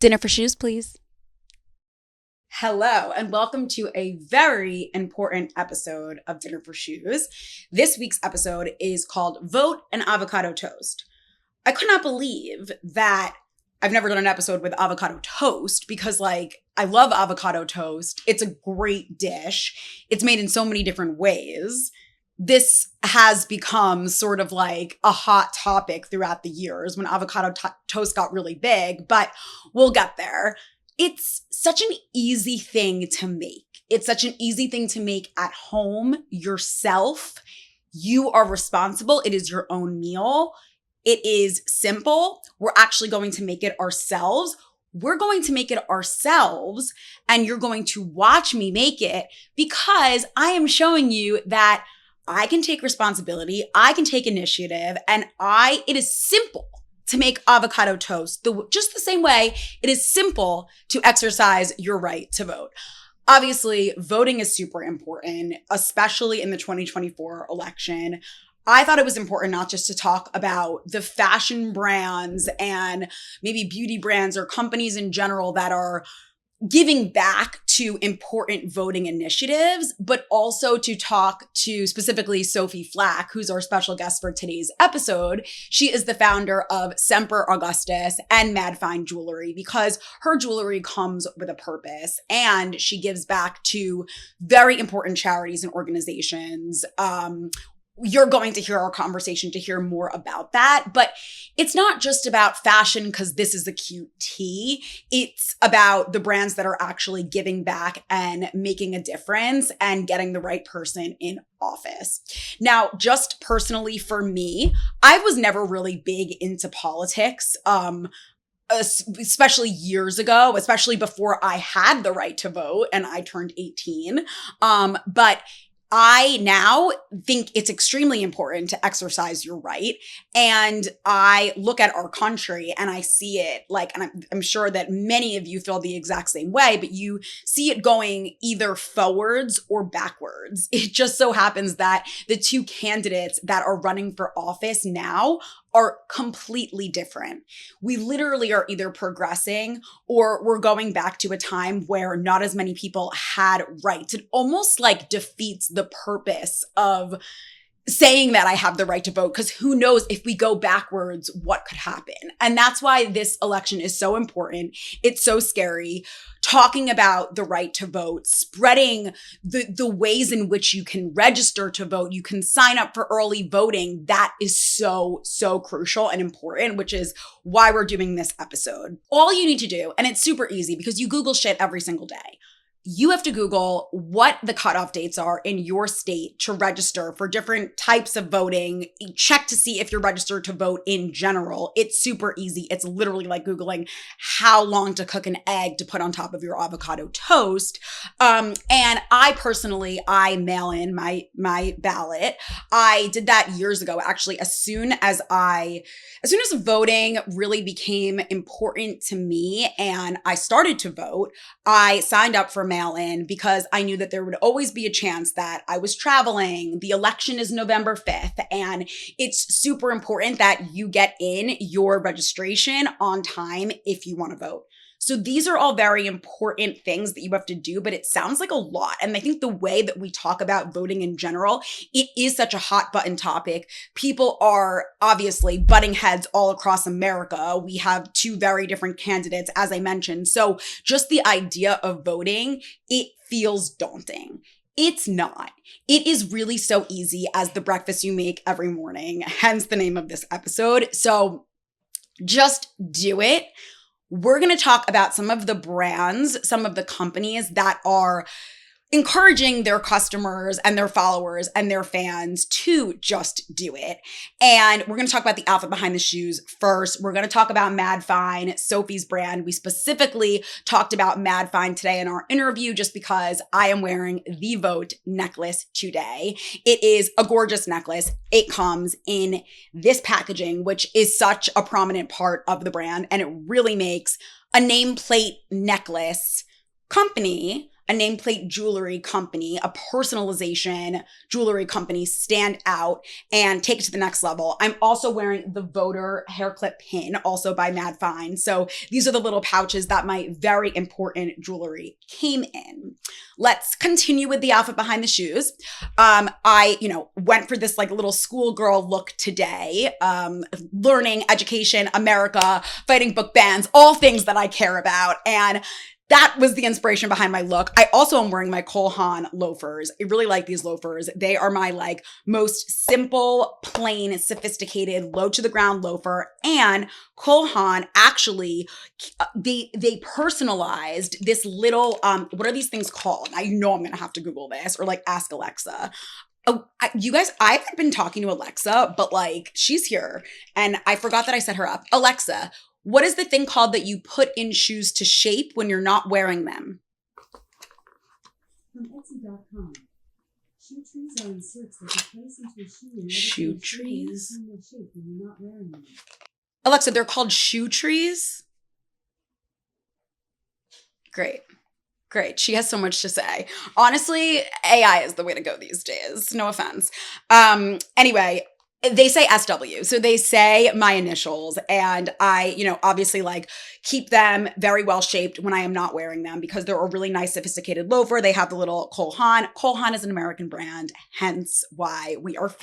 Dinner for shoes, please. Hello, and welcome to a very important episode of Dinner for Shoes. This week's episode is called Vote an Avocado Toast. I could not believe that I've never done an episode with avocado toast because, I love avocado toast. It's a great dish. It's made in so many different ways. This has become sort of like a hot topic throughout the years when avocado toast got really big, but we'll get there. It's such an easy thing to make. It's such an easy thing to make at home yourself. You are responsible. It is your own meal. It is simple. We're actually going to make it ourselves. We're going to make it ourselves, and you're going to watch me make it because I am showing you that I can take responsibility, I can take initiative, and it is simple to make avocado toast just the same way it is simple to exercise your right to vote. Obviously, voting is super important, especially in the 2024 election. I thought it was important not just to talk about the fashion brands and maybe beauty brands or companies in general that are giving back to important voting initiatives, but also to talk to specifically Sophie Flack, who's our special guest for today's episode. She is the founder of Semper, Augustus, and Mad Fine Jewelry because her jewelry comes with a purpose and she gives back to very important charities and organizations. You're going to hear our conversation to hear more about that. But it's not just about fashion because this is a cute tee. It's about the brands that are actually giving back and making a difference and getting the right person in office. Now, just personally for me, I was never really big into politics. Especially years ago, especially before I had the right to vote and I turned 18. But I now think it's extremely important to exercise your right. And I look at our country and I see it and I'm sure that many of you feel the exact same way, but you see it going either forwards or backwards. It just so happens that the two candidates that are running for office now are completely different. We literally are either progressing or we're going back to a time where not as many people had rights. It almost defeats the purpose of saying that I have the right to vote because who knows if we go backwards, what could happen? And that's why this election is so important. It's so scary. Talking about the right to vote, spreading the ways in which you can register to vote, you can sign up for early voting. That is so, so crucial and important, which is why we're doing this episode. All you need to do, and it's super easy because you Google shit every single day. You have to Google what the cutoff dates are in your state to register for different types of voting. Check to see if you're registered to vote in general. It's super easy. It's literally like Googling how long to cook an egg to put on top of your avocado toast. And I mail in my ballot. I did that years ago, actually, as soon as voting really became important to me and I started to vote, I signed up for mail-in because I knew that there would always be a chance that I was traveling. The election is November 5th, and it's super important that you get in your registration on time if you want to vote. So these are all very important things that you have to do, but it sounds like a lot. And I think the way that we talk about voting in general, it is such a hot button topic. People are obviously butting heads all across America. We have two very different candidates, as I mentioned. So just the idea of voting, it feels daunting. It's not. It is really so easy as the breakfast you make every morning, hence the name of this episode. So just do it. We're going to talk about some of the brands, some of the companies that are encouraging their customers and their followers and their fans to just do it. And we're going to talk about the outfit behind the shoes first. We're going to talk about Mad Fine, Sophie's brand. We specifically talked about Mad Fine today in our interview just because I am wearing the Vote necklace today. It is a gorgeous necklace. It comes in this packaging, which is such a prominent part of the brand, and it really makes a nameplate necklace company a Nameplate jewelry company, a personalization jewelry company stand out and take it to the next level. I'm also wearing the Voter hair clip pin, also by Mad Fine. So these are the little pouches that my very important jewelry came in. Let's continue with the outfit behind the shoes. I, went for this like little schoolgirl look today. Learning, education, America, fighting book bans, all things that I care about. And that was the inspiration behind my look. I also am wearing my Haan loafers. I really like these loafers. They are my like most simple, plain, sophisticated, low to the ground loafer. And Haan actually, they personalized this little, what are these things called? Now, I'm going to have to Google this or like ask Alexa. Oh, you guys, I haven't been talking to Alexa, but like she's here and I forgot that I set her up. Alexa, what is the thing called that you put in shoes to shape when you're not wearing them? From Etsy.com. Shoe trees are inserts that you place into a shoe in shoe trees? their shape when you're not wearing them. Alexa, they're called shoe trees? Great. She has so much to say. Honestly, AI is the way to go these days. No offense. Anyway, they say SW. So they say my initials and I, obviously like keep them very well shaped when I am not wearing them because they're a really nice sophisticated loafer. They have the little Haan. Haan is an American brand, hence why we are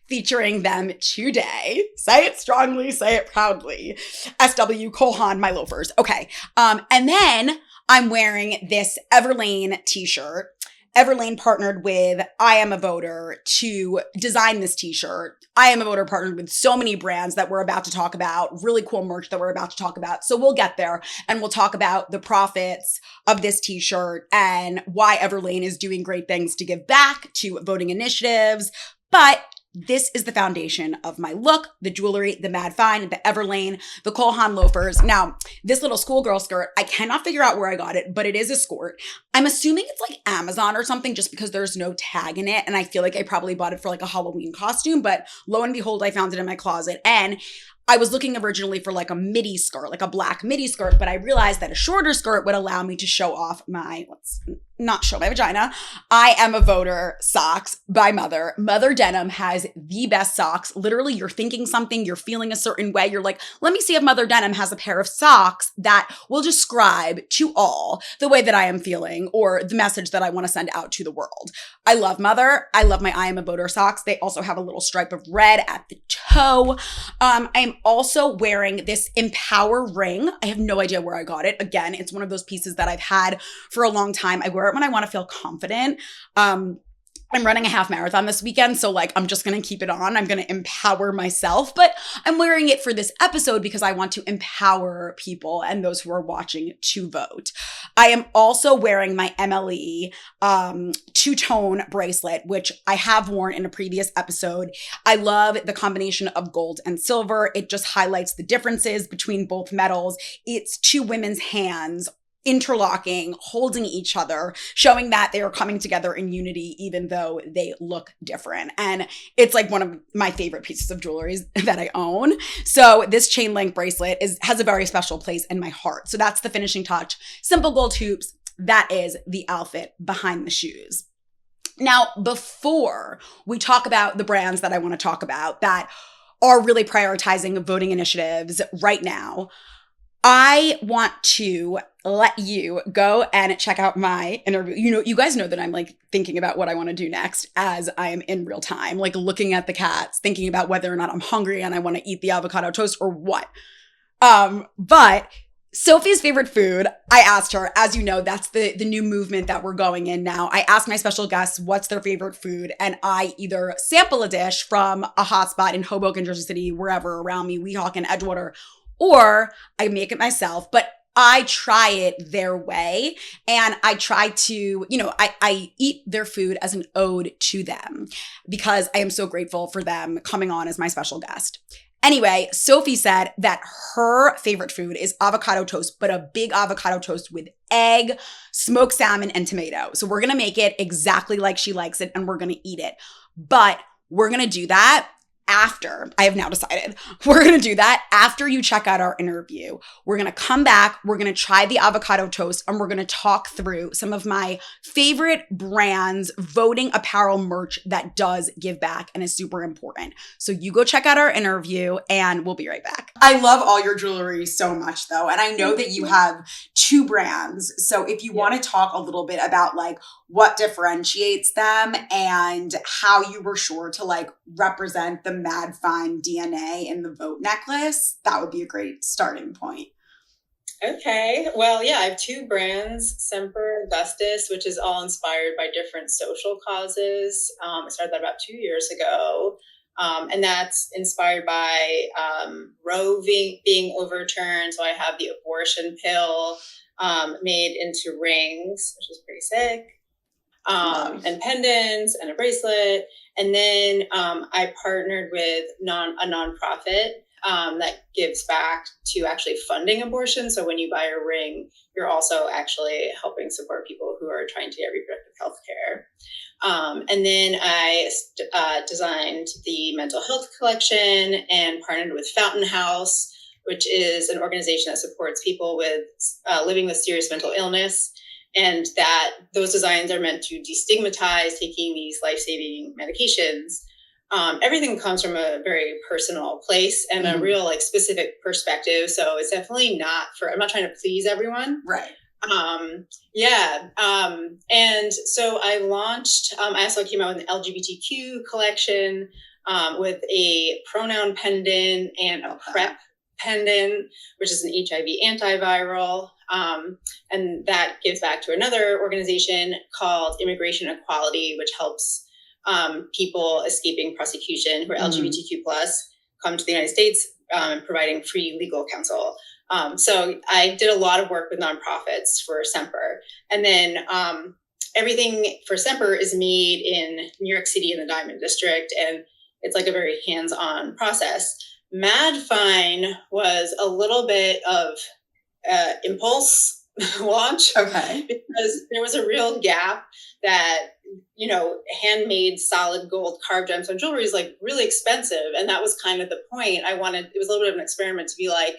featuring them today. Say it strongly, say it proudly. SW Haan, my loafers. Okay. And then I'm wearing this Everlane t-shirt. Everlane partnered with I Am a Voter to design this t-shirt. I Am a Voter partnered with so many brands that we're about to talk about, really cool merch that we're about to talk about. So we'll get there and we'll talk about the profits of this t-shirt and why Everlane is doing great things to give back to voting initiatives. But this is the foundation of my look, the jewelry, the Mad Fine, the Everlane, the Haan loafers. Now, this little schoolgirl skirt, I cannot figure out where I got it, but it is a skirt. I'm assuming it's like Amazon or something just because there's no tag in it. And I feel like I probably bought it for like a Halloween costume, but lo and behold, I found it in my closet. And I was looking originally for like a midi skirt, like a black midi skirt, but I realized that a shorter skirt would allow me to show off my, let's not show my vagina. I Am a Voter socks by Mother. Mother Denim has the best socks. Literally, you're thinking something, you're feeling a certain way. You're like, let me see if Mother Denim has a pair of socks that will describe to all the way that I am feeling or the message that I want to send out to the world. I love Mother. I love my I Am a Voter socks. They also have a little stripe of red at the toe. I'm also wearing this Empower ring. I have no idea where I got it. Again, it's one of those pieces that I've had for a long time. I wear it when I want to feel confident. I'm running a half marathon this weekend, so like I'm just going to keep it on. I'm going to empower myself, but I'm wearing it for this episode because I want to empower people and those who are watching to vote. I am also wearing my MLE two-tone bracelet, which I have worn in a previous episode. I love the combination of gold and silver. It just highlights the differences between both metals. It's two women's hands interlocking, holding each other, showing that they are coming together in unity, even though they look different. And it's like one of my favorite pieces of jewelry that I own. So this chain link bracelet has a very special place in my heart. So that's the finishing touch. Simple gold hoops. That is the outfit behind the shoes. Now, before we talk about the brands that I want to talk about that are really prioritizing voting initiatives right now, I want to let you go and check out my interview. You guys know that I'm like thinking about what I want to do next as I am in real time, like looking at the cats, thinking about whether or not I'm hungry and I want to eat the avocado toast or what. But Sophie's favorite food, I asked her, as you know, that's the new movement that we're going in now. I asked my special guests what's their favorite food, and I either sample a dish from a hotspot in Hoboken, Jersey City, wherever around me, Weehawken, Edgewater, or I make it myself, but I try it their way. And I try to, I eat their food as an ode to them because I am so grateful for them coming on as my special guest. Anyway, Sophie said that her favorite food is avocado toast, but a big avocado toast with egg, smoked salmon, and tomato. So we're going to make it exactly like she likes it and we're going to eat it. But we're going to do that after, I have now decided, we're going to do that after you check out our interview. We're going to come back, we're going to try the avocado toast, and we're going to talk through some of my favorite brands, voting apparel merch that does give back and is super important. So you go check out our interview and we'll be right back. I love all your jewelry so much though. And I know that you have 2 brands. So if you want to talk a little bit about like what differentiates them and how you were sure to like represent the mad fine DNA in the vote necklace, that would be a great starting point. Okay. Well, yeah, I have 2 brands, Semper, Augustus, which is all inspired by different social causes. I started that about 2 years ago. And that's inspired by Roe being overturned. So I have the abortion pill made into rings, which is pretty sick. And pendants and a bracelet. And then I partnered with a nonprofit that gives back to actually funding abortion. So when you buy a ring, you're also actually helping support people who are trying to get reproductive health care. And then I designed the mental health collection and partnered with Fountain House, which is an organization that supports people with living with serious mental illness. And that those designs are meant to destigmatize taking these life-saving medications. Everything comes from a very personal place and a real like specific perspective. So it's definitely I'm not trying to please everyone. Right. And so I launched, I also came out with an LGBTQ collection with a pronoun pendant and a PrEP pendant, which is an HIV antiviral. And that gives back to another organization called Immigration Equality, which helps people escaping prosecution who are LGBTQ plus come to the United States, providing free legal counsel. So I did a lot of work with nonprofits for Semper. And then everything for Semper is made in New York City in the Diamond District. And it's like a very hands-on process. Mad Fine was a little bit of impulse launch. Okay. Because there was a real gap that, handmade solid gold carved gemstone jewelry is like really expensive. And that was kind of the point. It was a little bit of an experiment to be like,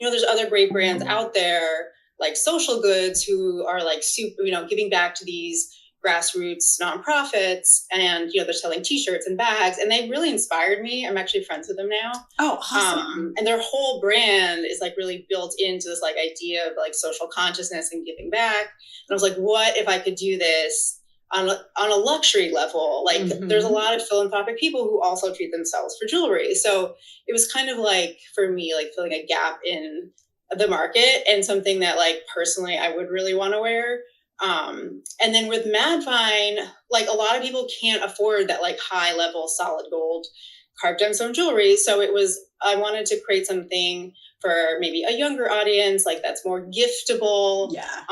there's other great brands out there like Social Goods who are like super, giving back to these grassroots nonprofits, and they're selling t-shirts and bags, and they really inspired me. I'm actually friends with them now. Oh, awesome. And their whole brand is like really built into this like idea of like social consciousness and giving back. And I was like, what if I could do this on a luxury level? Like there's a lot of philanthropic people who also treat themselves for jewelry. So it was kind of like, for me, like filling a gap in the market and something that like personally I would really want to wear. And then with Mad Fine, like a lot of people can't afford that like high level solid gold carved gemstone jewelry. So I wanted to create something for maybe a younger audience, like that's more giftable. Yeah.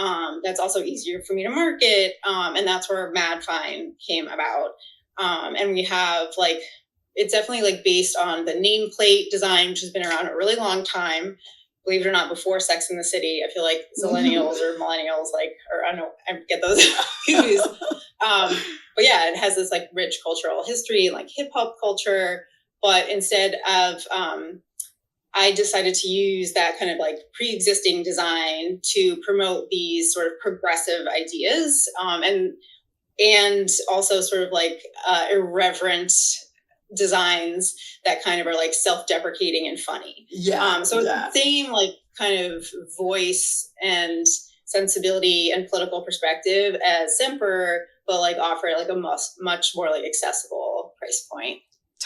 That's also easier for me to market. And that's where Mad Fine came about. And we have like, it's definitely like based on the Nameplate design, which has been around a really long time. Believe it or not, before Sex and the City. I feel like millennials or millennials, or I don't know, I get those confused. But yeah, it has this like rich cultural history, like hip hop culture. But instead of, I decided to use that kind of like pre-existing design to promote these sort of progressive ideas, and also sort of like irreverent designs that kind of are like self-deprecating and funny. Yeah. So it's the same like kind of voice and sensibility and political perspective as Semper, but like offer like a much more like accessible price point.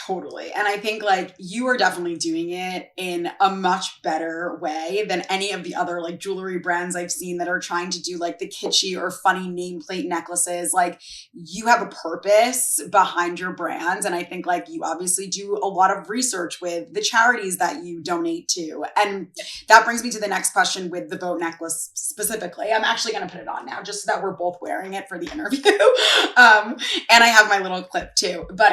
Totally. And I think like you are definitely doing it in a much better way than any of the other like jewelry brands I've seen that are trying to do like the kitschy or funny nameplate necklaces. Like you have a purpose behind your brands. And I think like you obviously do a lot of research with the charities that you donate to. And that brings me to the next question with the boat necklace specifically. I'm actually going to put it on now just so that we're both wearing it for the interview. And I have my little clip too. But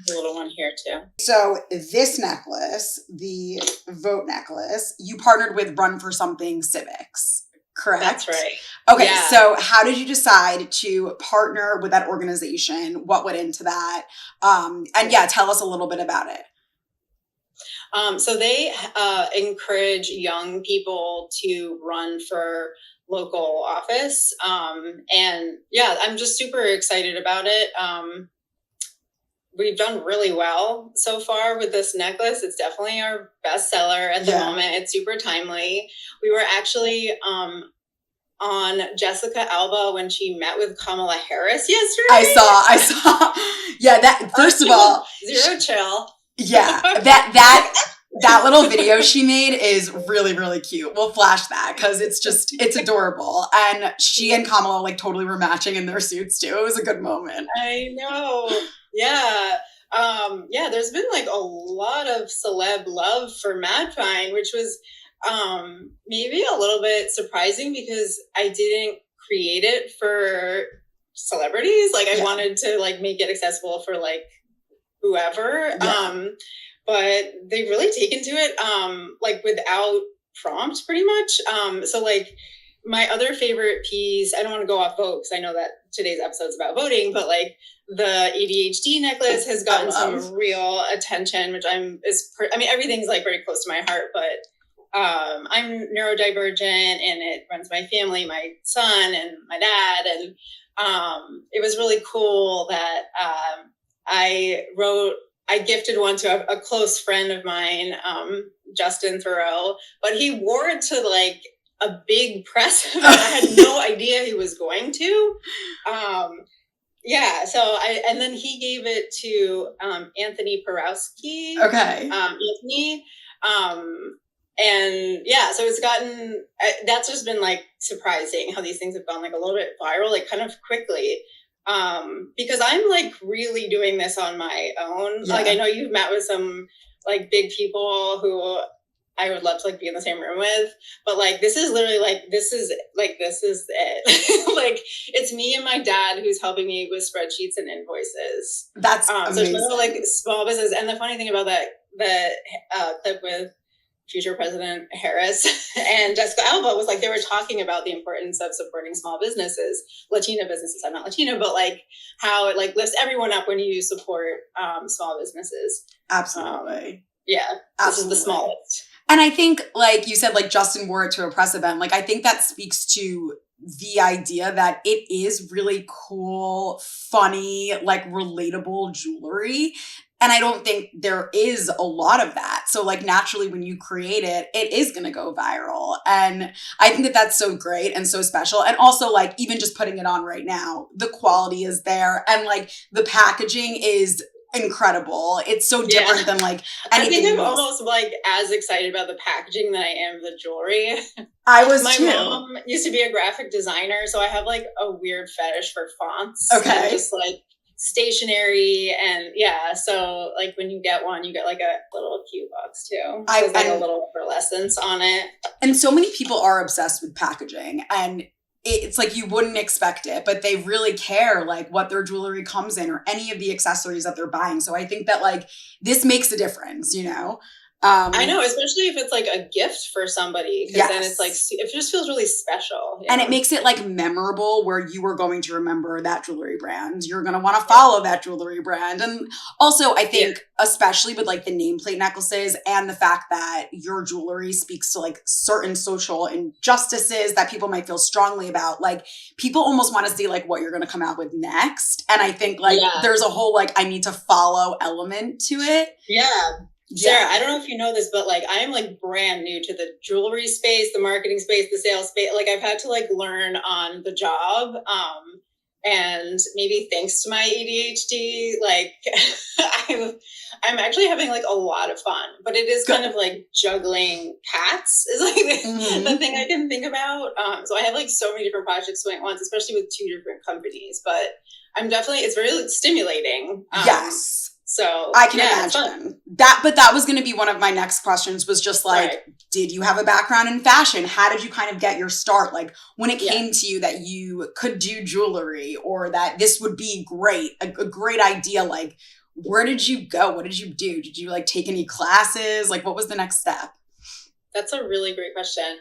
the little one here too. So this necklace, the vote necklace, you partnered with Run for Something Civics, correct? That's right. Okay, yeah. So how did you decide to partner with that organization? What went into that? And yeah, tell us a little bit about it. So they encourage young people to run for local office. And yeah, I'm just super excited about it. We've done really well so far with this necklace. It's definitely our best seller at the moment. It's super timely. We were actually on Jessica Alba when she met with Kamala Harris yesterday. I saw. Yeah, that first of all, zero chill. Yeah, that little video she made is really, really cute. We'll flash that because it's adorable. And she and Kamala like totally were matching in their suits too. It was a good moment. I know. Yeah. Yeah, there's been like a lot of celeb love for Mad Fine, which was maybe a little bit surprising because I didn't create it for celebrities. Like I wanted to like make it accessible for like whoever. But they've really taken to it like without prompt pretty much. So like my other favorite piece, I don't want to go off vote because I know that today's episode is about voting, but like the ADHD necklace has gotten some real attention, which everything's like very close to my heart, but I'm neurodivergent and it runs my family, my son and my dad. And it was really cool that I gifted one to a close friend of mine, Justin Thoreau, but he wore it to like a big press event. I had no idea he was going to. And then he gave it to Anthony Porowski. Okay. Anthony. And yeah, so it's gotten, that's just been like surprising how these things have gone like a little bit viral, like kind of quickly. Because I'm like really doing this on my own. Yeah. Like I know you've met with some like big people who I would love to like be in the same room with, but like this is literally like this is it. Like it's me and my dad who's helping me with spreadsheets and invoices. That's so there's no like small business. And the funny thing about that clip with future President Harris and Jessica Alba was like they were talking about the importance of supporting small businesses, Latina businesses. I'm not Latina, but like how it like lifts everyone up when you support small businesses. Absolutely. Yeah, absolutely. This is the smallest. And I think, like you said, like Justin wore it to a press event. Like I think that speaks to the idea that it is really cool, funny, like relatable jewelry. And I don't think there is a lot of that. So like naturally when you create it, it is going to go viral. And I think that that's so great and so special. And also like even just putting it on right now, the quality is there. And like the packaging is incredible. It's so different than like anything I think I'm else. almost like as excited about the packaging than I am the jewelry. I was My too. mom used to be a graphic designer, so I have like a weird fetish for fonts. Okay. And just like stationery and yeah, so like when you get one, you get like a little cute box too. There's like a little pearlescence on it. And so many people are obsessed with packaging and it's like you wouldn't expect it, but they really care like what their jewelry comes in or any of the accessories that they're buying. So I think that like this makes a difference, you know? I know, especially if it's like a gift for somebody, because then it's like, it just feels really special. And it makes it like memorable where you are going to remember that jewelry brand. You're going to want to follow that jewelry brand. And also I think, especially with like the nameplate necklaces and the fact that your jewelry speaks to like certain social injustices that people might feel strongly about, like people almost want to see like what you're going to come out with next. And I think like there's a whole like, I need to follow element to it. Yeah. Sarah, I don't know if you know this, but like I'm like brand new to the jewelry space, the marketing space, the sales space. Like I've had to like learn on the job. And maybe thanks to my ADHD, like I'm actually having like a lot of fun, but it is kind of like juggling cats is like the thing I can think about. So I have like so many different projects going at once, especially with 2 different companies, but I'm definitely, it's very like, stimulating. Yes. So I can imagine that, but that was going to be one of my next questions was just like, did you have a background in fashion? How did you kind of get your start? Like when it came to you that you could do jewelry or that this would be great, a great idea. Like, where did you go? What did you do? Did you like take any classes? Like what was the next step? That's a really great question.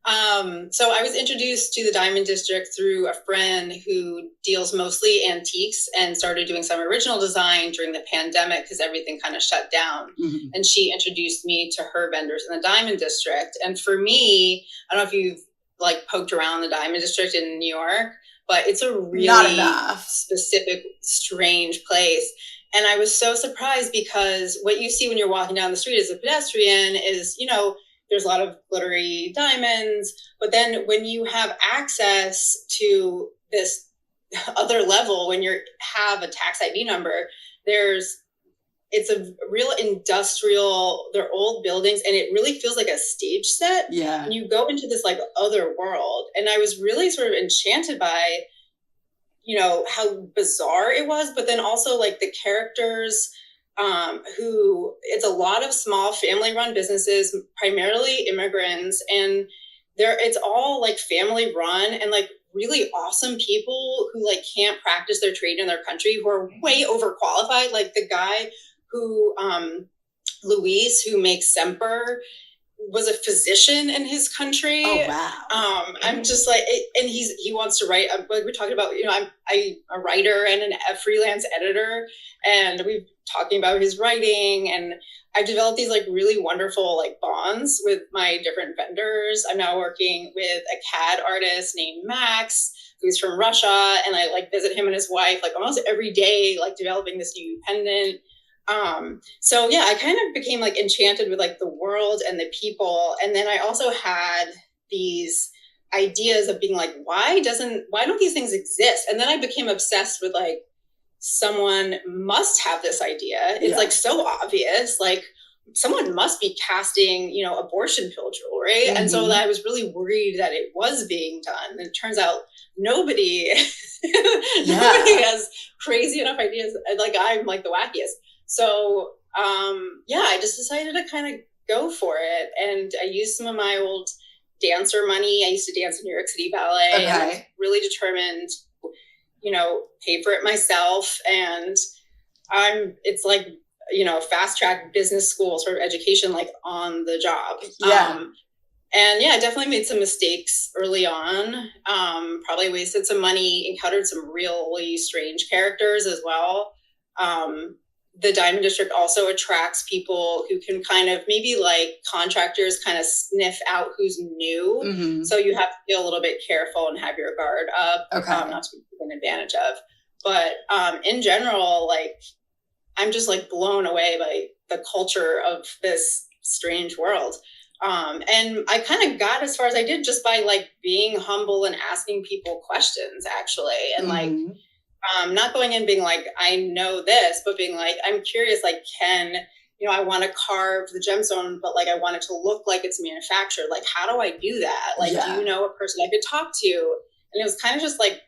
So I was introduced to the Diamond District through a friend who deals mostly antiques and started doing some original design during the pandemic because everything kind of shut down. Mm-hmm. And she introduced me to her vendors in the Diamond District. And for me, I don't know if you've like poked around the Diamond District in New York, but it's a really specific, strange place. And I was so surprised because what you see when you're walking down the street as a pedestrian is, you know, there's a lot of glittery diamonds, but then when you have access to this other level, when you have a tax ID number, it's a real industrial, they're old buildings, and it really feels like a stage set. Yeah. And you go into this like other world. And I was really sort of enchanted by, you know, how bizarre it was, but then also like the characters, who it's a lot of small family run businesses, primarily immigrants, and it's all like family run and like really awesome people who like can't practice their trade in their country, who are way overqualified. Like the guy who, Luis, who makes Semper, was a physician in his country. Oh, wow. I'm just like, and he wants to write, like we're talking about, you know, I'm a writer and a freelance editor, and we've talking about his writing, and I've developed these like really wonderful like bonds with my different vendors. I'm now working with a CAD artist named Max, who's from Russia, and I like visit him and his wife like almost every day, like developing this new pendant. So yeah, I kind of became like enchanted with like the world and the people. And then I also had these ideas of being like, why don't these things exist? And then I became obsessed with like, someone must have this idea. It's like so obvious, like someone must be casting, you know, abortion pill jewelry. Mm-hmm. And so I was really worried that it was being done. And it turns out nobody has crazy enough ideas. Like I'm like the wackiest. So, I just decided to kind of go for it. And I used some of my old dancer money. I used to dance in New York City Ballet. Okay. And I was really determined, you know, pay for it myself. And it's like, you know, fast track business school sort of education, like on the job. Yeah. And yeah, I definitely made some mistakes early on. Probably wasted some money, encountered some really strange characters as well. The Diamond District also attracts people who can kind of maybe like contractors kind of sniff out who's new. Mm-hmm. So you have to be a little bit careful and have your guard up, not to be taken advantage of. But in general, like I'm just like blown away by the culture of this strange world. And I kind of got as far as I did just by like being humble and asking people questions actually. And like, not going in being like, I know this, but being like, I'm curious, like, I want to carve the gemstone, but like, I want it to look like it's manufactured. Like, how do I do that? Like, do you know a person I could talk to? And it was kind of just like,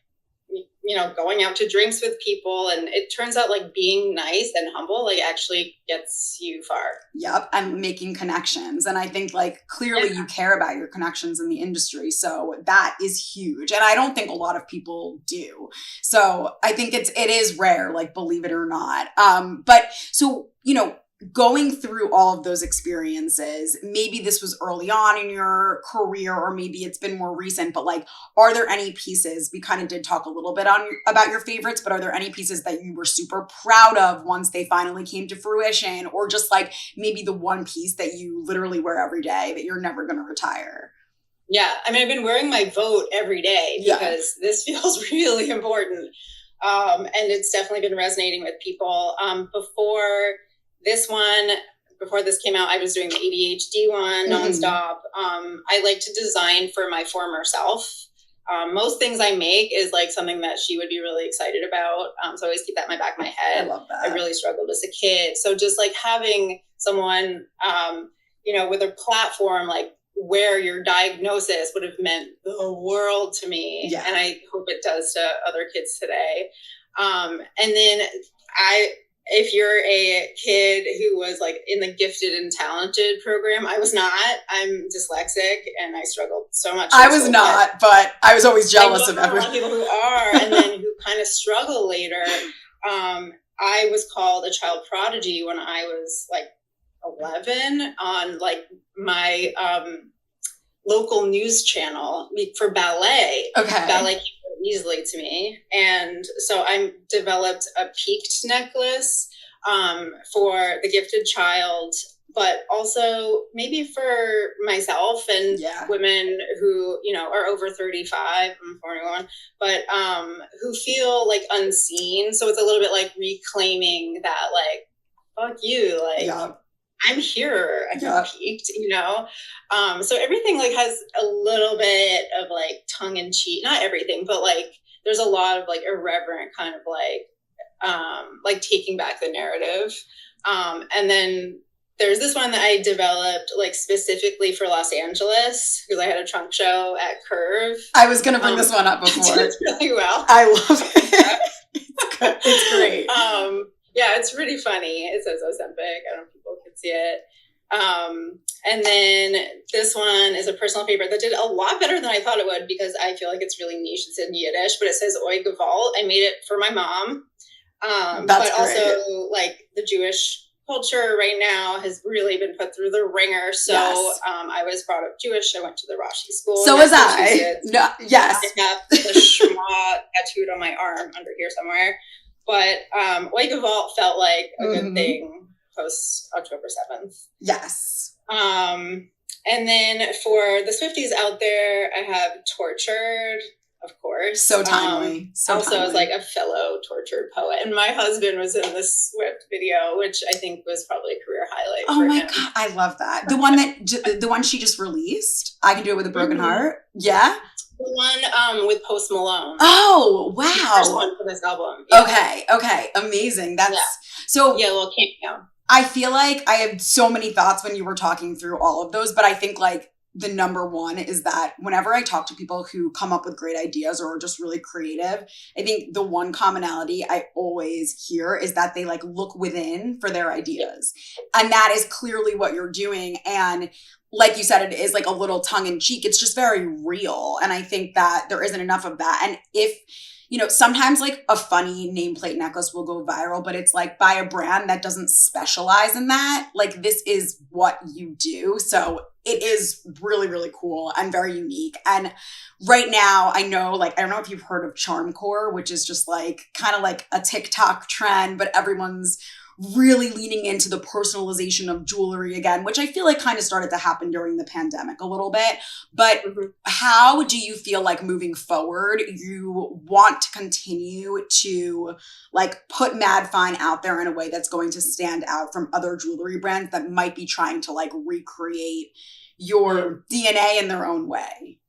you know, going out to drinks with people. And it turns out like being nice and humble, like actually gets you far. Yep. And making connections. And I think like clearly you care about your connections in the industry. So that is huge. And I don't think a lot of people do. So I think it is rare, like believe it or not. But so, you know, going through all of those experiences, maybe this was early on in your career, or maybe it's been more recent, but like, are there any pieces, we kind of did talk a little bit about your favorites, but are there any pieces that you were super proud of once they finally came to fruition, or just like maybe the one piece that you literally wear every day that you're never going to retire? Yeah. I mean, I've been wearing my vote every day because this feels really important. And it's definitely been resonating with people. Before this came out, I was doing the ADHD one nonstop. I like to design for my former self. Most things I make is like something that she would be really excited about. So I always keep that in my back of my head. I love that. I really struggled as a kid. So just like having someone, with a platform like where your diagnosis would have meant the world to me. Yeah. And I hope it does to other kids today. And then if you're a kid who was like in the gifted and talented program, I was not. I'm dyslexic and I struggled so much. I was not, but I was always jealous of everyone. A lot of people who are, and then who kind of struggle later. I was called a child prodigy when I was like 11 on like my local news channel for ballet. Okay. Ballet came easily to me. And so I developed a peaked necklace for the gifted child, but also maybe for myself and women who, you know, are over 35, I'm 41, but who feel like unseen. So it's a little bit like reclaiming that, like, fuck you, like, I'm here, I get peaked, you know? So everything like has a little bit of like tongue in cheek, not everything, but like there's a lot of like irreverent kind of like taking back the narrative. And then there's this one that I developed like specifically for Los Angeles because I had a trunk show at Curve. I was going to bring this one up before. It's really well. I love it. It's great. Yeah, it's really funny. It says Ozempic. I don't know if people can see it. And then this one is a personal favorite that did a lot better than I thought it would because I feel like it's really niche. It's in Yiddish, but it says Oi Gewalt. I made it for my mom. But also like the Jewish culture right now has really been put through the ringer. So I was brought up Jewish. I went to the Rashi school. So was I. No, yes. I have the Shema tattooed on my arm under here somewhere. But Oi Gewalt felt like a good thing post October 7th. Yes. And then for the Swifties out there, I have Tortured, of course. So timely. As like a fellow tortured poet. And my husband was in the Swift video, which I think was probably a career highlight for him. Oh my God, I love that. The one she just released, I Can Do It With a Broken Heart. Yeah. The one with Post Malone. Oh, wow. The first one for this album. Yeah. Okay. Amazing. That's so. Yeah, a little cameo. I feel like I had so many thoughts when you were talking through all of those, but I think like the number one is that whenever I talk to people who come up with great ideas or are just really creative, I think the one commonality I always hear is that they like look within for their ideas. And that is clearly what you're doing. And like you said, it is like a little tongue in cheek. It's just very real. And I think that there isn't enough of that. And if, you know, sometimes like a funny nameplate necklace will go viral, but it's like by a brand that doesn't specialize in that. Like this is what you do. So it is really, really cool and very unique. And right now I know, like, I don't know if you've heard of Charmcore, which is just like kind of like a TikTok trend, but everyone's really leaning into the personalization of jewelry again, which I feel like kind of started to happen during the pandemic a little bit. But how do you feel like moving forward, you want to continue to like put Mad Fine out there in a way that's going to stand out from other jewelry brands that might be trying to like recreate your DNA in their own way?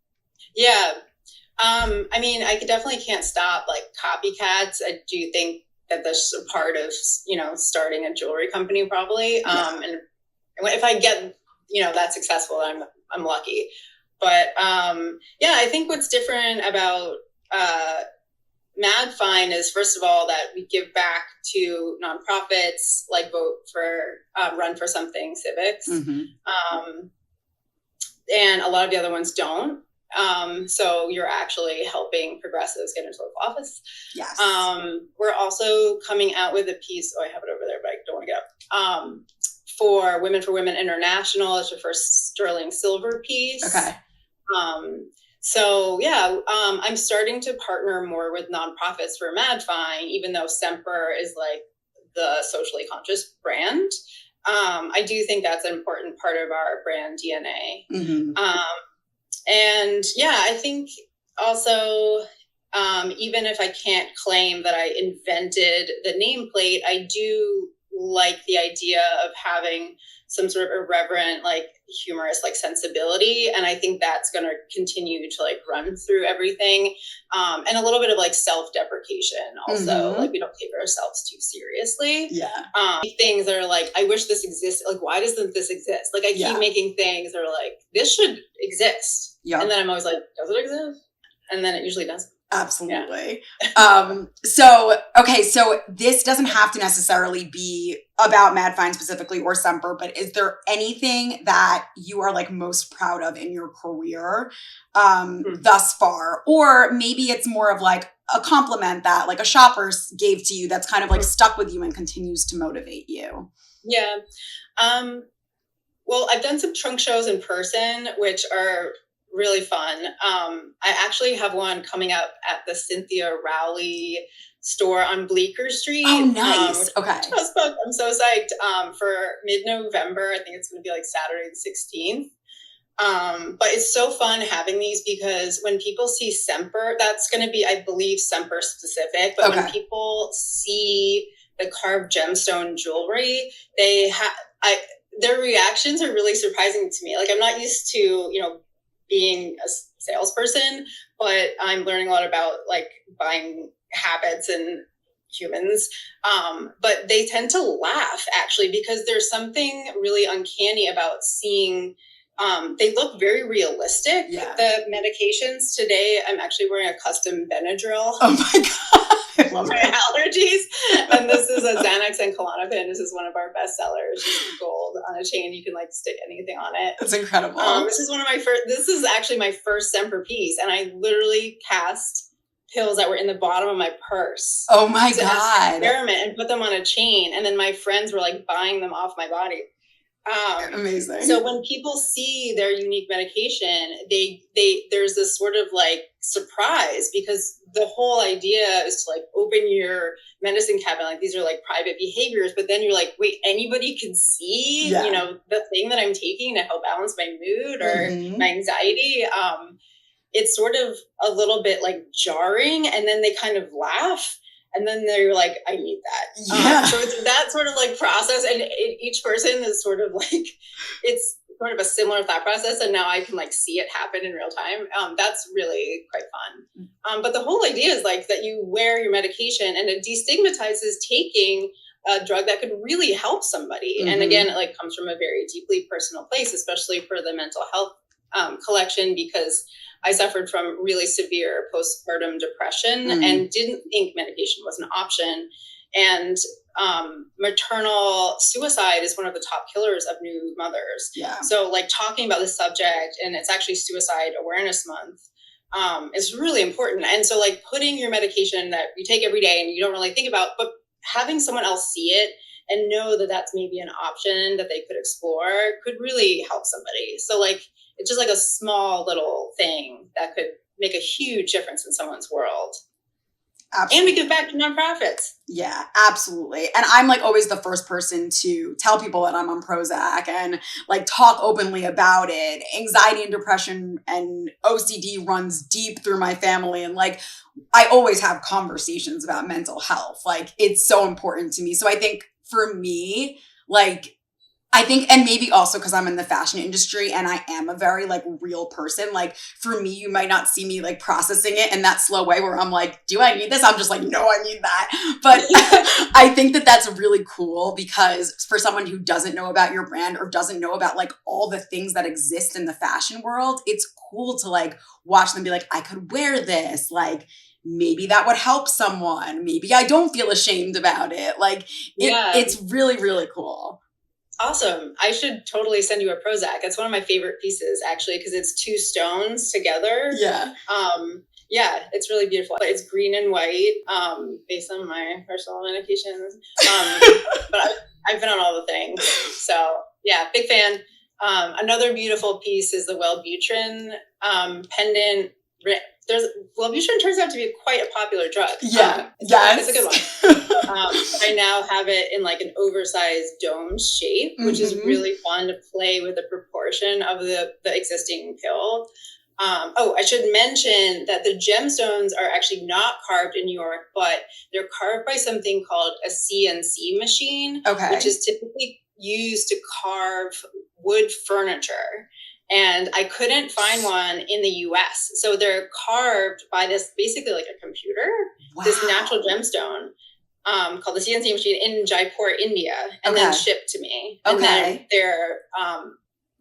Yeah. I mean, I definitely can't stop like copycats. I do think that that's a part of, you know, starting a jewelry company probably. And if I get, you know, that successful, I'm lucky. But I think what's different about Mad Fine is, first of all, that we give back to nonprofits like Vote for Run for Something Civics. And a lot of the other ones don't. So you're actually helping progressives get into local office. Yes. We're also coming out with a piece. Oh, I have it over there, but I don't want to get up. For Women International. It's your first sterling silver piece. Okay. I'm starting to partner more with nonprofits for Mad Fine, even though Semper is like the socially conscious brand. I do think that's an important part of our brand DNA. I think also, even if I can't claim that I invented the nameplate, I do like the idea of having some sort of irreverent, like humorous, like sensibility. And I think that's going to continue to like run through everything. And a little bit of like self-deprecation also, like we don't take ourselves too seriously. Things that are like, I wish this existed. Like, why doesn't this exist? Like I keep making things that are like, this should exist. And then I'm always like, does it exist? And then it usually doesn't. Absolutely. So this doesn't have to necessarily be about Mad Fine specifically or Semper, but is there anything that you are like most proud of in your career thus far? Or maybe it's more of like a compliment that like a shopper gave to you that's kind of like stuck with you and continues to motivate you. Yeah. Well, I've done some trunk shows in person, which are really fun. I actually have one coming up at the Cynthia Rowley store on Bleecker Street. Oh, nice. Okay. Just booked. I'm so psyched for mid-November. I think it's going to be like Saturday the 16th. But it's so fun having these because when people see Semper, that's going to be, I believe, Semper specific. But when people see the carved gemstone jewelry, their reactions are really surprising to me. Like, I'm not used to, you know, being a salesperson, but I'm learning a lot about like buying habits and humans. But they tend to laugh actually, because there's something really uncanny about seeing, they look very realistic. Yeah. The medications today, I'm actually wearing a custom Benadryl. Oh my God. I love my allergies. And this is a Xanax and Klonopin. This is one of our best sellers. Gold on a chain. You can like stick anything on it. That's incredible. This is actually my first Semper piece. And I literally cast pills that were in the bottom of my purse. Oh my God. Experiment and put them on a chain. And then my friends were like buying them off my body. Amazing. So when people see their unique medication, there's this sort of like surprise, because the whole idea is to like open your medicine cabinet. Like, these are like private behaviors, but then you're like, wait, anybody can see, you know, the thing that I'm taking to help balance my mood or my anxiety. It's sort of a little bit like jarring, and then they kind of laugh. And then they're like, I need that. Yeah. So it's that sort of like process. And each person is sort of like, it's sort of a similar thought process. And now I can like see it happen in real time. That's really quite fun. But the whole idea is like that you wear your medication, and it destigmatizes taking a drug that could really help somebody. And again, it like comes from a very deeply personal place, especially for the mental health collection, because I suffered from really severe postpartum depression and didn't think medication was an option. And maternal suicide is one of the top killers of new mothers. Yeah. So like talking about this subject, and it's actually Suicide Awareness Month, is really important. And so like putting your medication that you take every day and you don't really think about, but having someone else see it and know that that's maybe an option that they could explore could really help somebody. So like, it's just like a small little thing that could make a huge difference in someone's world. Absolutely. And we give back to nonprofits. Yeah, absolutely. And I'm like always the first person to tell people that I'm on Prozac and like talk openly about it. Anxiety and depression and OCD runs deep through my family. And like, I always have conversations about mental health. Like, it's so important to me. So I think for me, like, and maybe also because I'm in the fashion industry and I am a very like real person. Like, for me, you might not see me like processing it in that slow way where I'm like, do I need this? I'm just like, no, I need that. But I think that that's really cool, because for someone who doesn't know about your brand or doesn't know about like all the things that exist in the fashion world, it's cool to like watch them be like, I could wear this. Like, maybe that would help someone. Maybe I don't feel ashamed about it. Like, it's really, really cool. Awesome. I should totally send you a Prozac. It's one of my favorite pieces, actually, because it's two stones together. Yeah. Yeah, it's really beautiful. It's green and white, based on my personal medications. But I've been on all the things. So yeah, big fan. Another beautiful piece is the Wellbutrin pendant. Wellbutrin turns out to be quite a popular drug. Yeah. It's a good one. I now have it in like an oversized dome shape, which is really fun to play with the proportion of the existing pill. I should mention that the gemstones are actually not carved in New York, but they're carved by something called a CNC machine, which is typically used to carve wood furniture. And I couldn't find one in the US. So they're carved by this, basically like a computer, this natural gemstone called the CNC machine in Jaipur, India, and then shipped to me. And then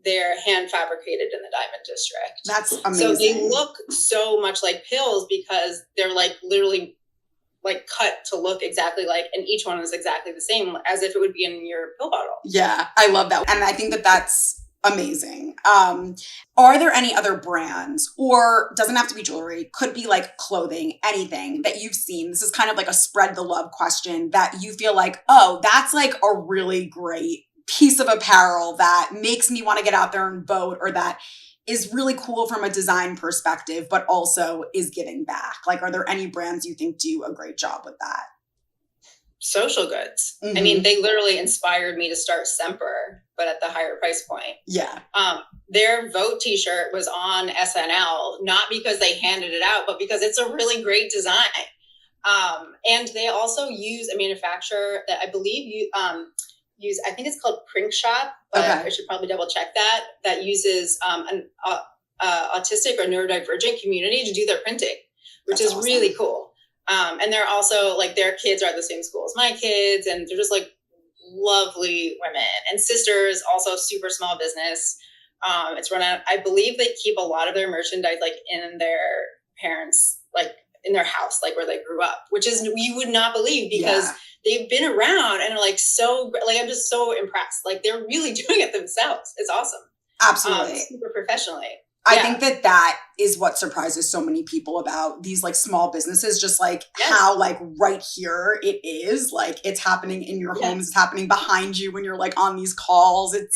they're hand fabricated in the Diamond District. That's amazing. So they look so much like pills because they're like literally like cut to look exactly like, and each one is exactly the same as if it would be in your pill bottle. Yeah, I love that. And I think that that's amazing. Are there any other brands, or doesn't have to be jewelry, could be like clothing, anything that you've seen? This is kind of like a spread the love question that you feel like, oh, that's like a really great piece of apparel that makes me want to get out there and vote, or that is really cool from a design perspective, but also is giving back? Like, are there any brands you think do a great job with that? Social goods. Mm-hmm. I mean, they literally inspired me to start Semper, but at the higher price point. Yeah. Their vote t-shirt was on SNL, not because they handed it out, but because it's a really great design. And they also use a manufacturer that I believe I think it's called Prink Shop, but I should probably double check that uses an autistic or neurodivergent community to do their printing, which is awesome. Really cool. And they're also like, their kids are at the same school as my kids, and they're just like lovely women and sisters, also super small business. It's run out, I believe they keep a lot of their merchandise like in their parents, like in their house, like where they grew up, which is, you would not believe, because they've been around and are like, so like, I'm just so impressed. Like they're really doing it themselves. It's awesome. Absolutely. Super professionally. I think that is what surprises so many people about these like small businesses, just like how like right here it is, like it's happening in your homes, it's happening behind you when you're like on these calls. It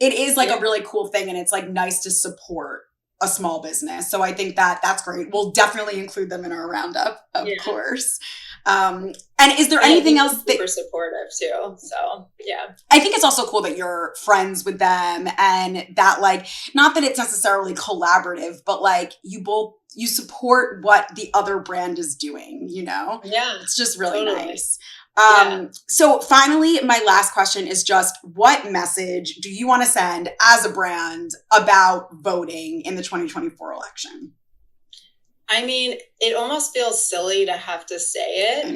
is like a really cool thing, and it's like nice to support a small business. So I think that's great. We'll definitely include them in our roundup, of course. And is there anything else that... Super supportive too. So yeah. I think it's also cool that you're friends with them, and that like, not that it's necessarily collaborative, but like you support what the other brand is doing, you know? Yeah. It's just really nice. So finally, my last question is just, what message do you want to send as a brand about voting in the 2024 election? I mean, it almost feels silly to have to say it,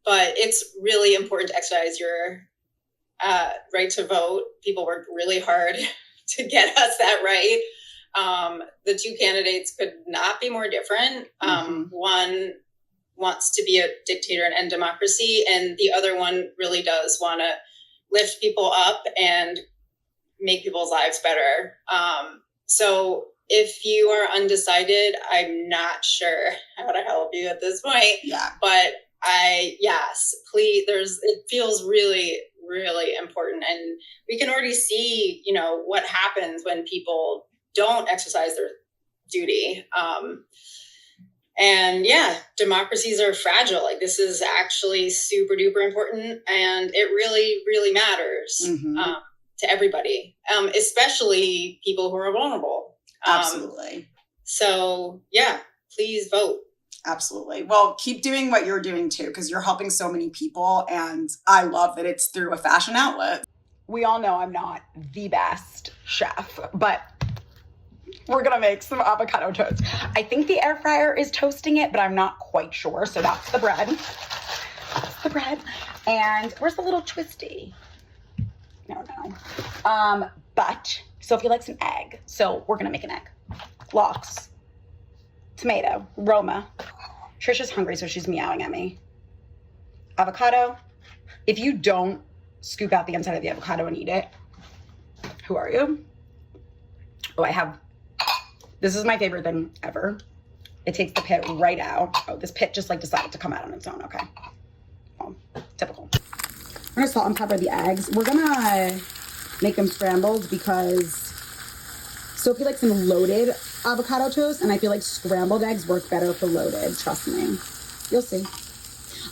but it's really important to exercise your right to vote. People worked really hard to get us that right. The two candidates could not be more different. One wants to be a dictator and end democracy, and the other one really does want to lift people up and make people's lives better. So if you are undecided, I'm not sure how to help you at this point. Yeah. But please, it feels really, really important. And we can already see, you know, what happens when people don't exercise their duty. And democracies are fragile. Like, this is actually super duper important, and it really, really matters to everybody, especially people who are vulnerable. Absolutely. So please vote. Absolutely. Well, keep doing what you're doing too, because you're helping so many people, and I love that it's through a fashion outlet. We all know I'm not the best chef, but we're gonna make some avocado toast. I think the air fryer is toasting it, but I'm not quite sure. So that's the bread. That's the bread. And where's the little twisty? No. But Sophie likes an egg, so we're gonna make an egg. Lox, tomato, Roma. Trisha's hungry, so she's meowing at me. Avocado. If you don't scoop out the inside of the avocado and eat it, who are you? Oh, this is my favorite thing ever. It takes the pit right out. Oh, this pit just like decided to come out on its own. Okay. Well, typical. I'm gonna salt and pepper the eggs. We're gonna make them scrambled because Sophie likes them loaded avocado toast, and I feel like scrambled eggs work better for loaded. Trust me. You'll see.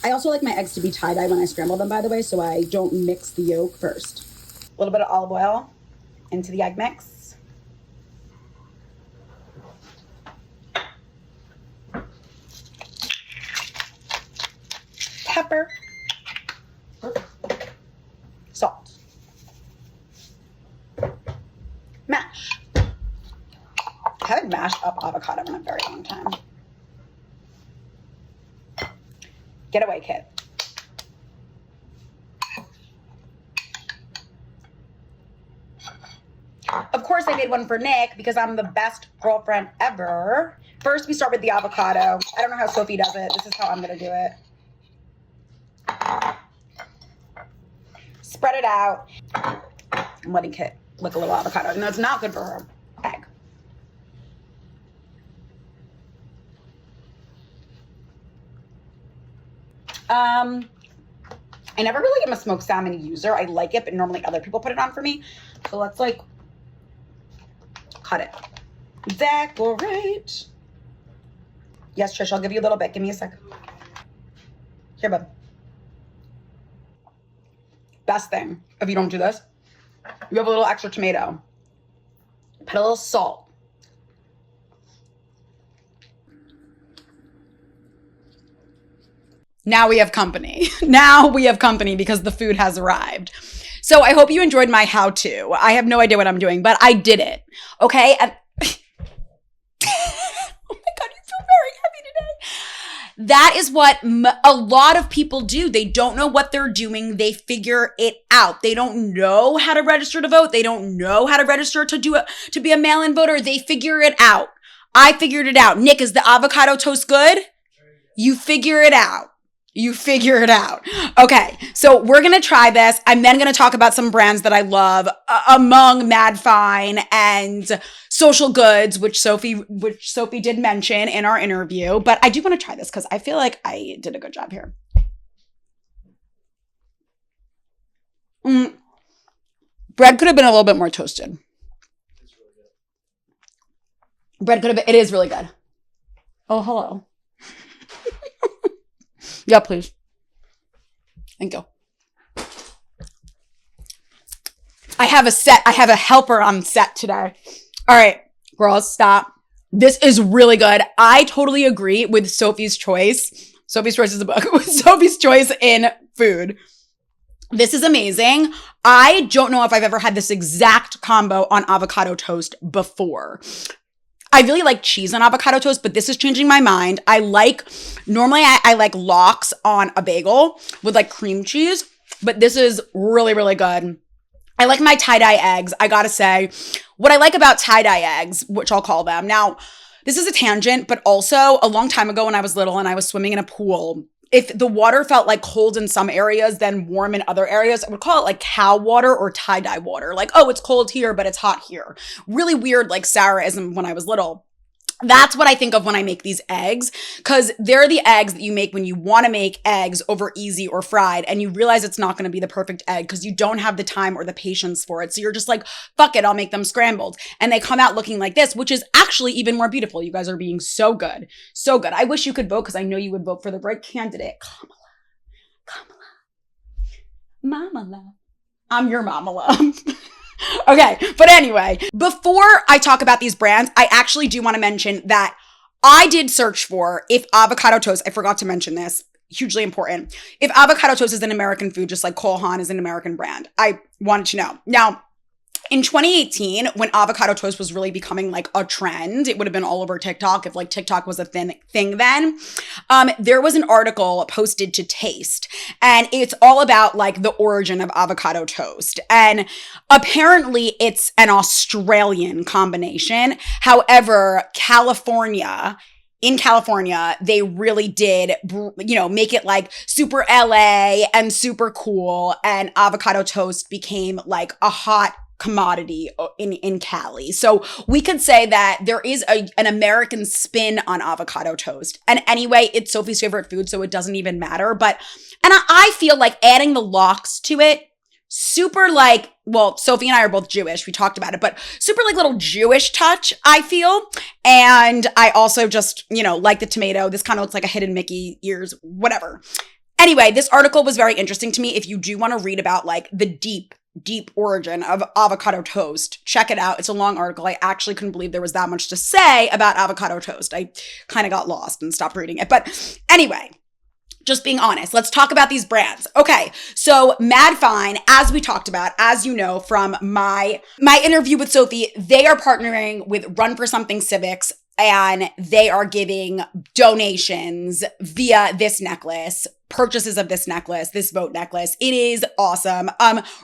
I also like my eggs to be tie-dye when I scramble them, by the way, so I don't mix the yolk first. A little bit of olive oil into the egg mix. Pepper. Salt. Mash. I haven't mashed up avocado in a very long time. Get away, kid. Of course, I made one for Nick because I'm the best girlfriend ever. First, we start with the avocado. I don't know how Sophie does it. This is how I'm going to do it. Spread it out. I'm letting Kit lick a little avocado. No, it's not good for her egg. I never really am a smoked salmon user. I like it, but normally other people put it on for me. So let's like cut it. Decorate. Yes, Trish, I'll give you a little bit. Give me a sec. Here, bud. Best thing, if you don't do this, you have a little extra tomato. Put a little salt. Now we have company. Now we have company because the food has arrived. So I hope you enjoyed my how-to. I have no idea what I'm doing, but I did it. Okay? And oh my God, you feel very heavy today. That is what a lot of people do. They don't know what they're doing. They figure it out. They don't know how to register to vote. They don't know how to register to be a mail-in voter. They figure it out. I figured it out. Nick, is the avocado toast good? You figure it out. You figure it out. Okay, so we're going to try this. I'm then going to talk about some brands that I love among Mad Fine and Social Goods, which Sophie did mention in our interview. But I do want to try this because I feel like I did a good job here. Bread could have been a little bit more toasted. Bread could have been, it is really good. Oh, hello. Yeah, please. Thank you. I have a helper on set today. All right, girls, stop. This is really good. I totally agree with Sophie's choice. Sophie's Choice is a book. With Sophie's choice in food. This is amazing. I don't know if I've ever had this exact combo on avocado toast before. I really like cheese on avocado toast, but this is changing my mind. Normally I like lox on a bagel with like cream cheese, but this is really, really good. I like my tie-dye eggs. I gotta say, what I like about tie-dye eggs, which I'll call them. Now, this is a tangent, but also a long time ago when I was little and I was swimming in a pool, if the water felt like cold in some areas, then warm in other areas, I would call it like cow water or tie-dye water. Like, oh, it's cold here, but it's hot here. Really weird, like Sarah-ism when I was little. That's what I think of when I make these eggs, because they're the eggs that you make when you want to make eggs over easy or fried, and you realize it's not going to be the perfect egg because you don't have the time or the patience for it. So you're just like, fuck it, I'll make them scrambled. And they come out looking like this, which is actually even more beautiful. You guys are being so good. So good. I wish you could vote because I know you would vote for the right candidate. Mama love. I'm your mama love. Okay, but anyway, before I talk about these brands, I actually do want to mention that I did search for if avocado toast, I forgot to mention this, hugely important, if avocado toast is an American food, just like Haan is an American brand. I wanted to know. Now, in 2018, when avocado toast was really becoming like a trend, it would have been all over TikTok if like TikTok was a thing then. There was an article posted to Taste, and it's all about like the origin of avocado toast. And apparently it's an Australian combination. However, in California, they really did, make it like super LA and super cool. And avocado toast became like a hot commodity in Cali. So we could say that there is an American spin on avocado toast. And anyway, it's Sophie's favorite food, so it doesn't even matter. And I feel like adding the lox to it, super like, well, Sophie and I are both Jewish. We talked about it, but super like little Jewish touch, I feel. And I also just, like the tomato. This kind of looks like a hidden Mickey ears, whatever. Anyway, this article was very interesting to me. If you do want to read about like the deep origin of avocado toast, check it out. It's a long article. I actually couldn't believe there was that much to say about avocado toast. I kind of got lost and stopped reading it. But anyway, just being honest, let's talk about these brands. Okay, so Mad Fine, as we talked about, as you know from my interview with Sophie, they are partnering with Run for Something Civics, and they are giving donations via this necklace, purchases of this necklace, this vote necklace. It is awesome.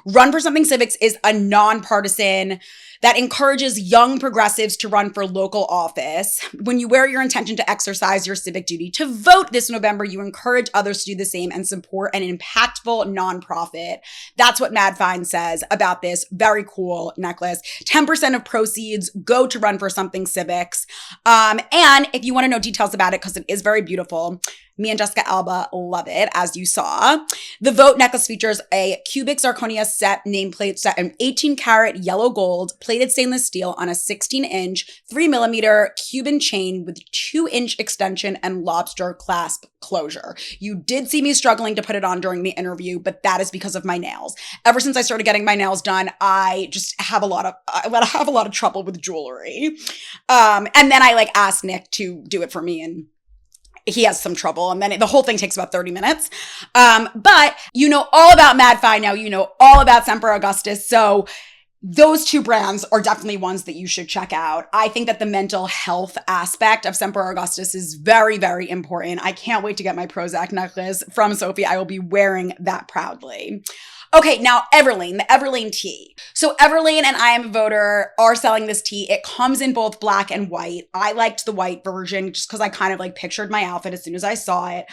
Run for Something Civics is a nonpartisan that encourages young progressives to run for local office. When you wear your intention to exercise your civic duty to vote this November, you encourage others to do the same and support an impactful nonprofit. That's what Mad Fine says about this very cool necklace. 10% of proceeds go to Run for Something Civics. And if you want to know details about it, because it is very beautiful, Me and Jessica Alba love it, as you saw. The Vote necklace features a cubic Zirconia set nameplate set in 18-karat yellow gold, plated stainless steel on a 16-inch, 3mm Cuban chain with 2-inch extension and lobster clasp closure. You did see me struggling to put it on during the interview, but that is because of my nails. Ever since I started getting my nails done, I just have a lot of trouble with jewelry. And then I asked Nick to do it for me, and he has some trouble, and then the whole thing takes about 30 minutes. But you know all about Mad Fi now. You know all about Semper Augustus. So those two brands are definitely ones that you should check out. I think that the mental health aspect of Semper Augustus is very, very important. I can't wait to get my Prozac necklace from Sophie. I will be wearing that proudly. Okay, now Everlane, the Everlane tee. So Everlane and I Am a Voter are selling this tee. It comes in both black and white. I liked the white version just because I kind of pictured my outfit as soon as I saw it.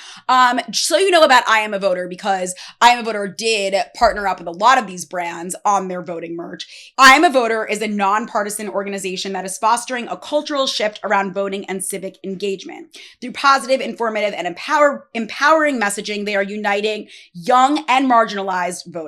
Just so you know about I Am a Voter, because I Am a Voter did partner up with a lot of these brands on their voting merch. I Am a Voter is a nonpartisan organization that is fostering a cultural shift around voting and civic engagement. Through positive, informative, and empowering messaging, they are uniting young and marginalized voters.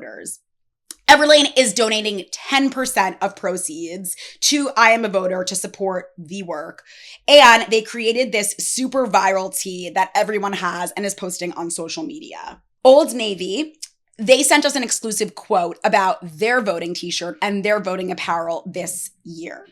Everlane is donating 10% of proceeds to I Am a Voter to support the work. And they created this super viral tee that everyone has and is posting on social media. Old Navy, they sent us an exclusive quote about their voting t-shirt and their voting apparel this year.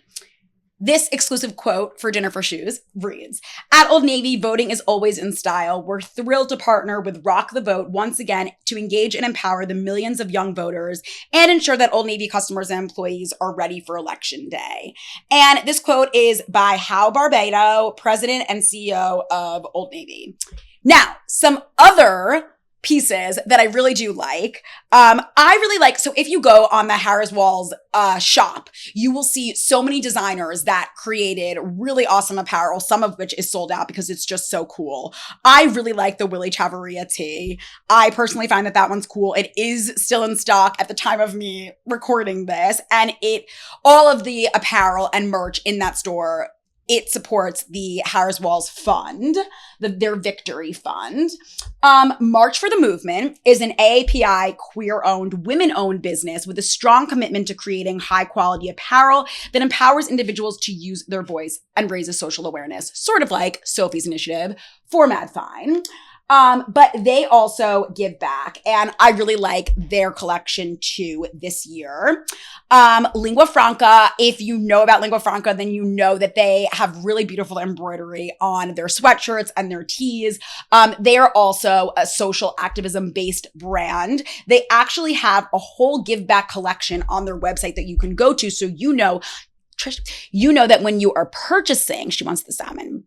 This exclusive quote for Dinner for Shoes reads, "At Old Navy, voting is always in style. We're thrilled to partner with Rock the Vote once again to engage and empower the millions of young voters and ensure that Old Navy customers and employees are ready for Election Day." And this quote is by Hal Barbado, President and CEO of Old Navy. Now, some other pieces that I really do like. So if you go on the Harris Walz shop, you will see so many designers that created really awesome apparel, some of which is sold out because it's just so cool. I really like the Willie Chavarria tee. I personally find that one's cool. It is still in stock at the time of me recording this, and all of the apparel and merch in that store, it supports the Harris Walz Fund, their Victory Fund. March for the Movement is an AAPI queer-owned, women-owned business with a strong commitment to creating high-quality apparel that empowers individuals to use their voice and raises social awareness, sort of like Sophie's initiative for Mad Fine. But they also give back, and I really like their collection too this year. Lingua Franca, if you know about Lingua Franca, then you know that they have really beautiful embroidery on their sweatshirts and their tees. They are also a social activism-based brand. They actually have a whole give back collection on their website that you can go to, so Trish, you know that when you are purchasing, she wants the salmon.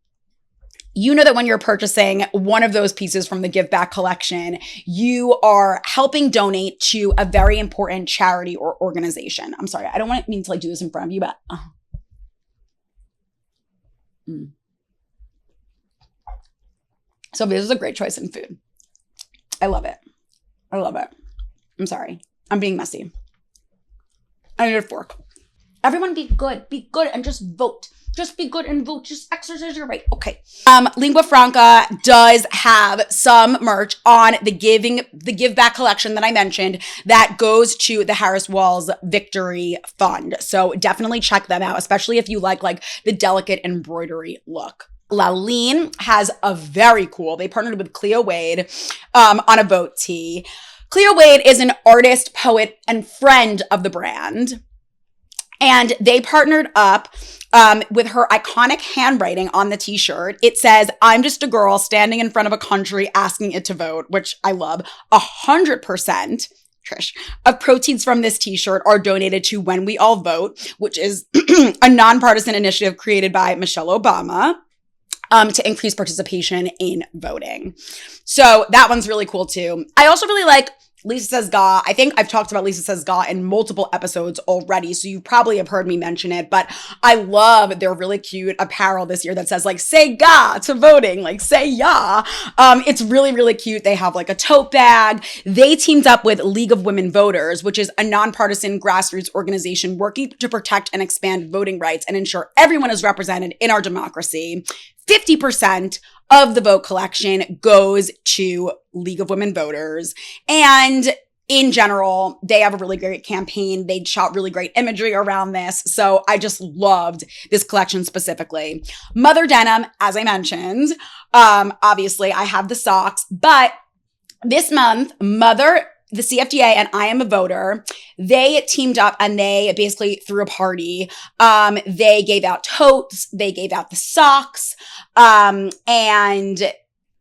You know that when you're purchasing one of those pieces from the Give Back collection, you are helping donate to a very important charity or organization. I'm sorry, I don't mean to do this in front of you, but So this is a great choice in food. I love it. I love it. I'm sorry. I'm being messy. I need a fork. Everyone be good and just vote. Just be good and vote. Just exercise your right. Okay. Lingua Franca does have some merch on the Give Back collection that I mentioned that goes to the Harris Walz Victory Fund. So definitely check them out, especially if you like the delicate embroidery look. La Ligne has a very cool, they partnered with Cleo Wade on a vote tee. Cleo Wade is an artist, poet, and friend of the brand. And they partnered up with her iconic handwriting on the t-shirt. It says, "I'm just a girl standing in front of a country asking it to vote," which I love. 100%, Trish, of proceeds from this t-shirt are donated to When We All Vote, which is a nonpartisan initiative created by Michelle Obama to increase participation in voting. So that one's really cool too. I also really like Lisa Says Ga. I think I've talked about Lisa Says Ga in multiple episodes already, so you probably have heard me mention it, but I love their really cute apparel this year that says say Ga to voting, say ya. It's really, really cute. They have a tote bag. They teamed up with League of Women Voters, which is a nonpartisan grassroots organization working to protect and expand voting rights and ensure everyone is represented in our democracy. 50% of the vote collection goes to League of Women Voters. And in general, they have a really great campaign. They shot really great imagery around this. So I just loved this collection specifically. Mother Denim, as I mentioned, obviously I have the socks, but this month, Mother, the CFDA, and I Am a Voter, they teamed up and they basically threw a party. They gave out totes, they gave out the socks, and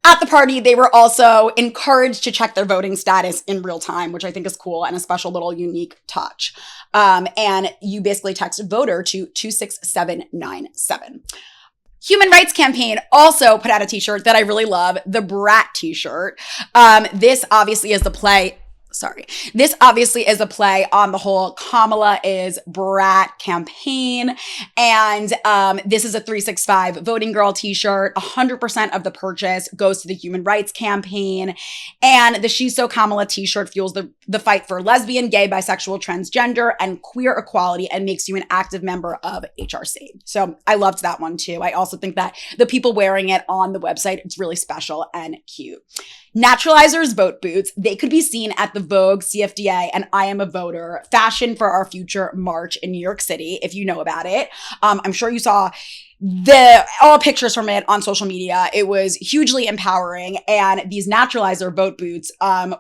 at the party, they were also encouraged to check their voting status in real time, which I think is cool and a special little unique touch. And you basically text voter to 26797. Human Rights Campaign also put out a t-shirt that I really love, the Brat t-shirt. This obviously is a play on the whole Kamala is Brat campaign. And this is a 365 voting girl t-shirt. 100% of the purchase goes to the Human Rights Campaign. And the She's So Kamala t-shirt fuels the fight for lesbian, gay, bisexual, transgender, and queer equality and makes you an active member of HRC. So I loved that one too. I also think that the people wearing it on the website, it's really special and cute. Naturalizer's vote boots, they could be seen at the Vogue, CFDA, and I Am a Voter Fashion for Our Future March in New York City, if you know about it. I'm sure you saw all pictures from it on social media. It was hugely empowering, and these Naturalizer vote boots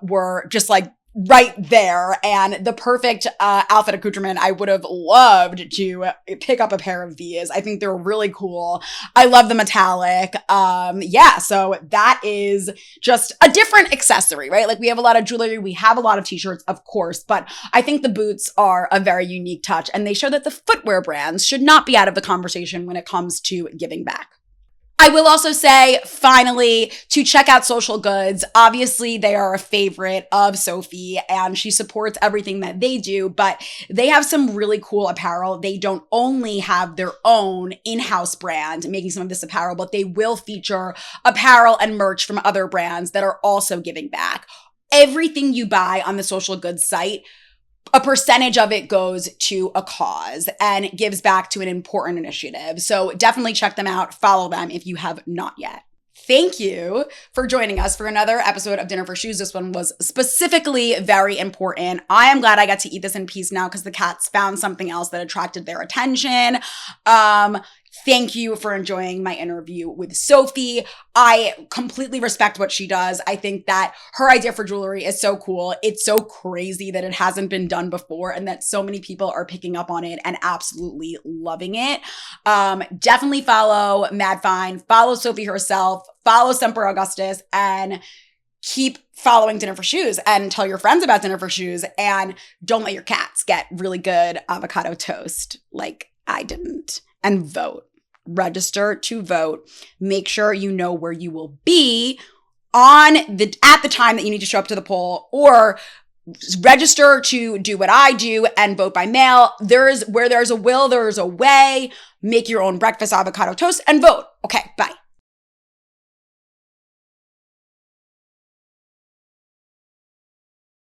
were just like right there, and the perfect outfit accoutrement. I would have loved to pick up a pair of these. I think they're really cool. I love the metallic. So that is just a different accessory, right? Like we have a lot of jewelry, we have a lot of t-shirts, of course, but I think the boots are a very unique touch, and they show that the footwear brands should not be out of the conversation when it comes to giving back. I will also say, finally, to check out Social Goods. Obviously, they are a favorite of Sophie, and she supports everything that they do, but they have some really cool apparel. They don't only have their own in-house brand making some of this apparel, but they will feature apparel and merch from other brands that are also giving back. Everything you buy on the Social Goods site, a percentage of it goes to a cause and gives back to an important initiative. So definitely check them out. Follow them if you have not yet. Thank you for joining us for another episode of Dinner for Shoes. This one was specifically very important. I am glad I got to eat this in peace now because the cats found something else that attracted their attention. Thank you for enjoying my interview with Sophie. I completely respect what she does. I think that her idea for jewelry is so cool. It's so crazy that it hasn't been done before and that so many people are picking up on it and absolutely loving it. Definitely follow Mad Fine, follow Sophie herself, follow Semper Augustus, and keep following Dinner for Shoes and tell your friends about Dinner for Shoes, and don't let your cats get really good avocado toast like I didn't. And vote. Register to vote. Make sure you know where you will be at the time that you need to show up to the poll, or register to do what I do and vote by mail. Where there's a will, there's a way. Make your own breakfast avocado toast and vote. Okay, bye.